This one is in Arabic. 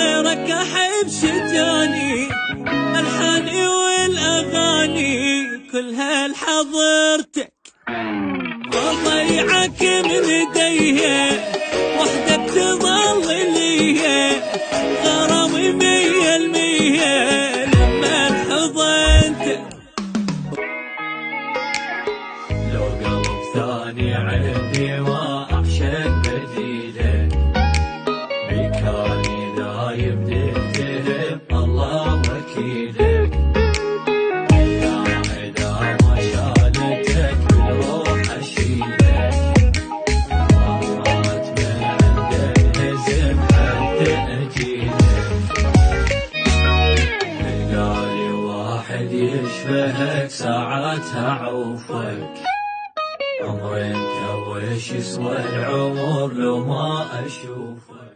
غيرك أحب شجاني، ألحاني والأغاني كلها لحضرتك، وضيعك من ايديه وحدك تظل لي، غرامي 100% لما انحضنتك. لو قلب ثاني عندي واعشق بديلك، بكاني ذايب تهتهم الله وكيلك، إذا ما شالتك بالروح أشيلك، مرات من عندك لزم حتى أجيلك، لقالي واحد يشبهك ساعتها عوفك، عمري انت وش يسوى العمر لو ما أشوفك.